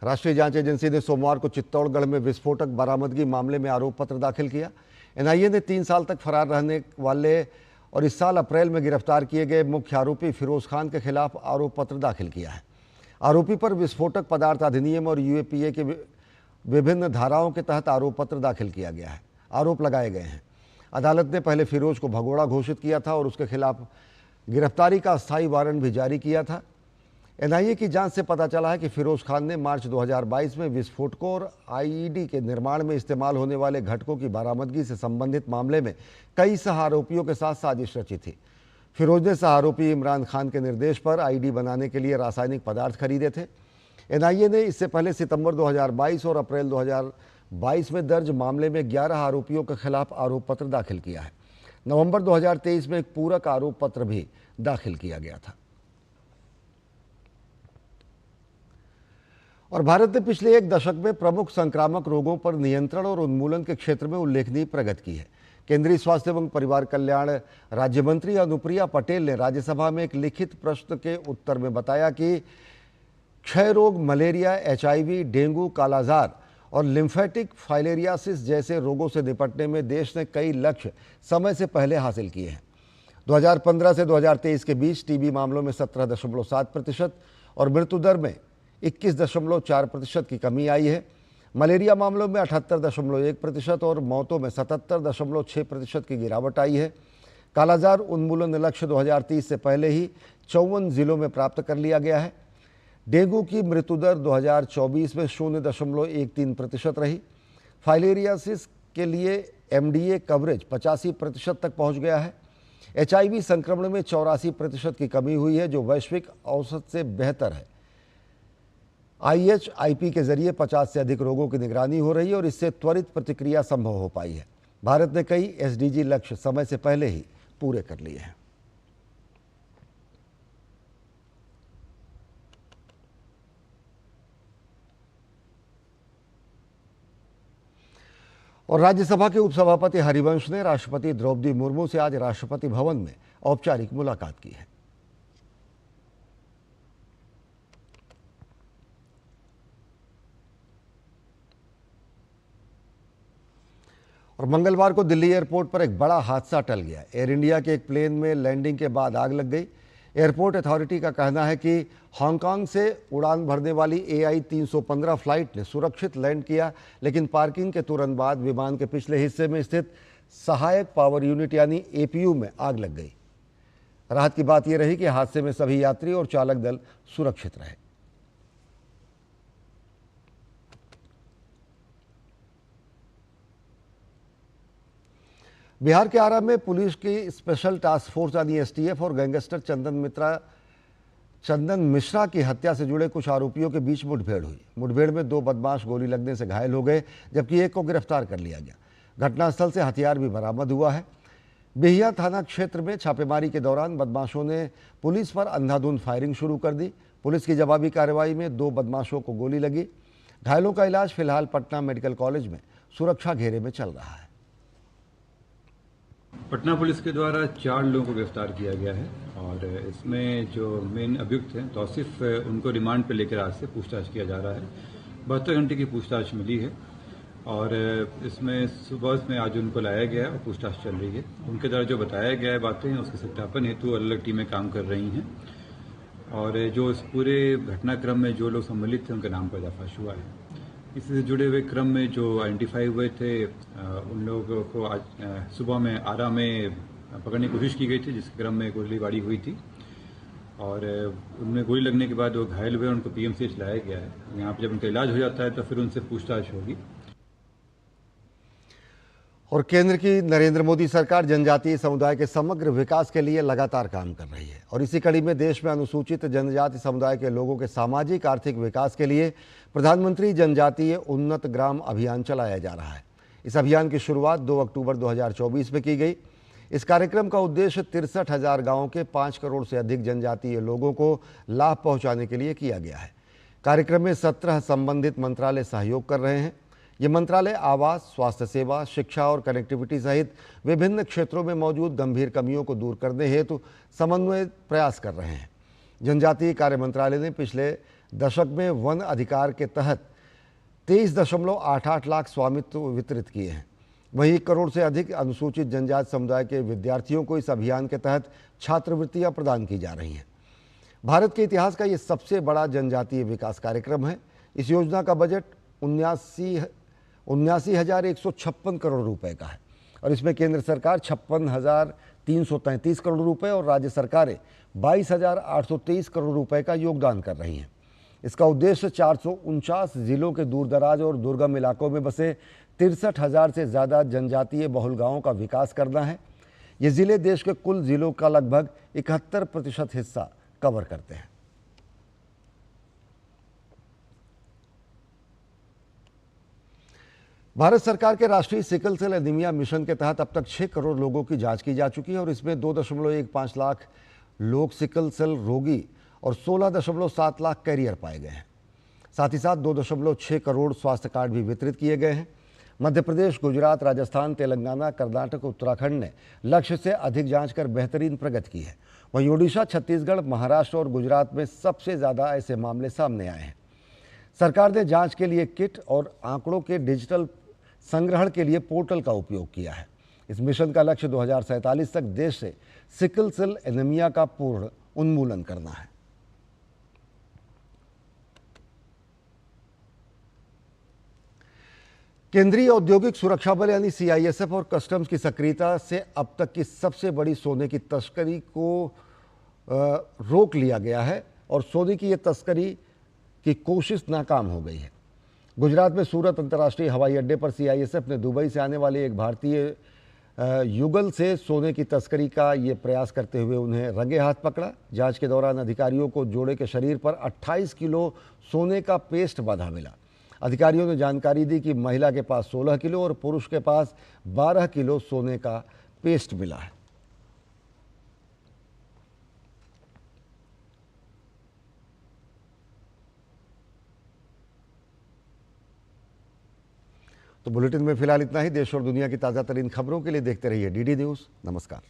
राष्ट्रीय जांच एजेंसी ने सोमवार को चित्तौड़गढ़ में विस्फोटक बरामदगी मामले में आरोप पत्र दाखिल किया। एनआईए ने 3 साल तक फरार रहने वाले और इस साल अप्रैल में गिरफ्तार किए गए मुख्य आरोपी फिरोज खान के खिलाफ आरोप पत्र दाखिल किया है। आरोपी पर विस्फोटक पदार्थ अधिनियम और यूएपीए के विभिन्न धाराओं के तहत आरोप पत्र दाखिल किया गया है। आरोप लगाए गए हैं। अदालत ने पहले फिरोज को भगोड़ा घोषित किया था और उसके खिलाफ गिरफ्तारी का अस्थायी वारंट भी जारी किया था। एनआईए की जांच से पता चला है कि फिरोज खान ने मार्च 2022 में विस्फोटकों और आईईडी के निर्माण में इस्तेमाल होने वाले घटकों की बरामदगी से संबंधित मामले में कई सह आरोपियों के साथ साजिश रची थी। फिरोज ने सह आरोपी इमरान खान के निर्देश पर आईडी बनाने के लिए रासायनिक पदार्थ खरीदे थे। एनआईए ने इससे पहले सितंबर 2022 और अप्रैल 2022 में दर्ज मामले में 11 आरोपियों के खिलाफ आरोप पत्र दाखिल किया है। नवंबर 2023 में एक पूरक आरोप पत्र भी दाखिल किया गया था। और भारत ने पिछले 1 दशक में प्रमुख संक्रामक रोगों पर नियंत्रण और उन्मूलन के क्षेत्र में उल्लेखनीय प्रगति की है। केंद्रीय स्वास्थ्य एवं परिवार कल्याण राज्य मंत्री अनुप्रिया पटेल ने राज्यसभा में एक लिखित प्रश्न के उत्तर में बताया कि क्षय रोग, मलेरिया, एचआईवी, डेंगू, कालाजार और लिम्फेटिक फाइलेरियासिस जैसे रोगों से निपटने में देश ने कई लक्ष्य समय से पहले हासिल किए हैं। 2015 से 2023 के बीच टीबी मामलों में 17.7% और मृत्यु दर में 21.4% की कमी आई है। मलेरिया मामलों में 78.1% और मौतों में 77.6% की गिरावट आई है। कालाजार उन्मूलन लक्ष्य 2030 से पहले ही 54 जिलों में प्राप्त कर लिया गया है। डेंगू की मृत्यु दर 2024 में 0.13% रही। फाइलेरियासिस के लिए एमडीए कवरेज 85% तक पहुंच गया है। एचआईवी संक्रमण में 84% की कमी हुई है, जो वैश्विक औसत से बेहतर है। IHIP के जरिए 50 से अधिक रोगों की निगरानी हो रही है और इससे त्वरित प्रतिक्रिया संभव हो पाई है। भारत ने कई SDG लक्ष्य समय से पहले ही पूरे कर लिए हैं। और राज्यसभा के उपसभापति हरिवंश ने राष्ट्रपति द्रौपदी मुर्मू से आज राष्ट्रपति भवन में औपचारिक मुलाकात की है। और मंगलवार को दिल्ली एयरपोर्ट पर एक बड़ा हादसा टल गया। एयर इंडिया के एक प्लेन में लैंडिंग के बाद आग लग गई। एयरपोर्ट अथॉरिटी का कहना है कि हांगकांग से उड़ान भरने वाली AI 315 फ्लाइट ने सुरक्षित लैंड किया, लेकिन पार्किंग के तुरंत बाद विमान के पिछले हिस्से में स्थित सहायक पावर यूनिट यानी APU में आग लग गई। राहत की बात यह रही कि हादसे में सभी यात्री और चालक दल सुरक्षित रहे। बिहार के आरा में पुलिस की स्पेशल टास्क फोर्स यानी STF और गैंगस्टर चंदन मिश्रा की हत्या से जुड़े कुछ आरोपियों के बीच मुठभेड़ हुई। मुठभेड़ में 2 बदमाश गोली लगने से घायल हो गए, जबकि एक को गिरफ्तार कर लिया गया। घटनास्थल से हथियार भी बरामद हुआ है। बिहिया थाना क्षेत्र में छापेमारी के दौरान बदमाशों ने पुलिस पर अंधाधुंध फायरिंग शुरू कर दी। पुलिस की जवाबी कार्रवाई में 2 बदमाशों को गोली लगी। घायलों का इलाज फिलहाल पटना मेडिकल कॉलेज में सुरक्षा घेरे में चल रहा है। पटना पुलिस के द्वारा 4 लोगों को गिरफ्तार किया गया है और इसमें जो मेन अभियुक्त हैं तौसीफ, उनको रिमांड पर लेकर आज से पूछताछ किया जा रहा है। 72 घंटे की पूछताछ मिली है और इसमें सुबह में आज उनको लाया गया है और पूछताछ चल रही है। उनके द्वारा जो बताया गया है बातें, उसके सत्यापन हेतु अलग अलग टीमें काम कर रही हैं और जो इस पूरे घटनाक्रम में जो लोग सम्मिलित थे उनके नाम पर पर्दाफाश हुआ है। इसी से जुड़े हुए क्रम में जो आइडेंटिफाई हुए थे उन लोगों को आज सुबह में आरा में पकड़ने की कोशिश की गई थी, जिसके क्रम में गोलीबारी हुई थी और उनमें गोली लगने के बाद वो घायल हुए, उनको PMCH लाया गया है। यहाँ पर जब उनका इलाज हो जाता है तो फिर उनसे पूछताछ होगी। और केंद्र की नरेंद्र मोदी सरकार जनजातीय समुदाय के समग्र विकास के लिए लगातार काम कर रही है और इसी कड़ी में देश में अनुसूचित जनजाति समुदाय के लोगों के सामाजिक आर्थिक विकास के लिए प्रधानमंत्री जनजातीय उन्नत ग्राम अभियान चलाया जा रहा है। इस अभियान की शुरुआत 2 अक्टूबर 2024 में की गई। इस कार्यक्रम का उद्देश्य 63,000 गाँव के 5 करोड़ से अधिक जनजातीय लोगों को लाभ पहुँचाने के लिए किया गया है। कार्यक्रम में 17 संबंधित मंत्रालय सहयोग कर रहे हैं। ये मंत्रालय आवास, स्वास्थ्य सेवा, शिक्षा और कनेक्टिविटी सहित विभिन्न क्षेत्रों में मौजूद गंभीर कमियों को दूर करने हेतु समन्वय प्रयास कर रहे हैं। जनजातीय कार्य मंत्रालय ने पिछले दशक में वन अधिकार के तहत 23.88 लाख स्वामित्व वितरित किए हैं। वहीं 1 करोड़ से अधिक अनुसूचित जनजाति समुदाय के विद्यार्थियों को इस अभियान के तहत छात्रवृत्तियां प्रदान की जा रही हैं। भारत के इतिहास का ये सबसे बड़ा जनजातीय विकास कार्यक्रम है। इस योजना का बजट 79,156 करोड़ रुपए का है और इसमें केंद्र सरकार 56,333 करोड़ रुपए और राज्य सरकारें 22,823 करोड़ रुपए का योगदान कर रही हैं। इसका उद्देश्य 449 जिलों के दूरदराज और दुर्गम इलाकों में बसे 63,000 से ज़्यादा जनजातीय बहुल गाँवों का विकास करना है। ये ज़िले देश के कुल जिलों का लगभग 71% हिस्सा कवर करते हैं। भारत सरकार के राष्ट्रीय सिकल सेल एनीमिया मिशन के तहत अब तक 6 करोड़ लोगों की जांच की जा चुकी है और इसमें 2.15 लाख लोग सिकल सेल रोगी और 16.7 लाख कैरियर पाए गए हैं। साथ ही साथ 2.6 करोड़ स्वास्थ्य कार्ड भी वितरित किए गए हैं। मध्य प्रदेश, गुजरात, राजस्थान, तेलंगाना, कर्नाटक, उत्तराखंड ने लक्ष्य से अधिक जांच कर बेहतरीन प्रगति की है। वहीं ओडिशा, छत्तीसगढ़, महाराष्ट्र और गुजरात में सबसे ज़्यादा ऐसे मामले सामने आए हैं। सरकार ने जांच के लिए किट और आंकड़ों के डिजिटल संग्रहण के लिए पोर्टल का उपयोग किया है। इस मिशन का लक्ष्य 2047 तक देश से सिकल सेल एनीमिया का पूर्ण उन्मूलन करना है। केंद्रीय औद्योगिक सुरक्षा बल यानी CISF और कस्टम्स की सक्रियता से अब तक की सबसे बड़ी सोने की तस्करी को रोक लिया गया है और सोने की यह तस्करी की कोशिश नाकाम हो गई है। गुजरात में सूरत अंतर्राष्ट्रीय हवाई अड्डे पर CISF ने दुबई से आने वाले एक भारतीय युगल से सोने की तस्करी का ये प्रयास करते हुए उन्हें रंगे हाथ पकड़ा। जांच के दौरान अधिकारियों को जोड़े के शरीर पर 28 किलो सोने का पेस्ट बांधा मिला। अधिकारियों ने जानकारी दी कि महिला के पास 16 किलो और पुरुष के पास 12 किलो सोने का पेस्ट मिला है। तो बुलेटिन में फिलहाल इतना ही। देश और दुनिया की ताज़ा तरीन खबरों के लिए देखते रहिए DD न्यूज़। नमस्कार।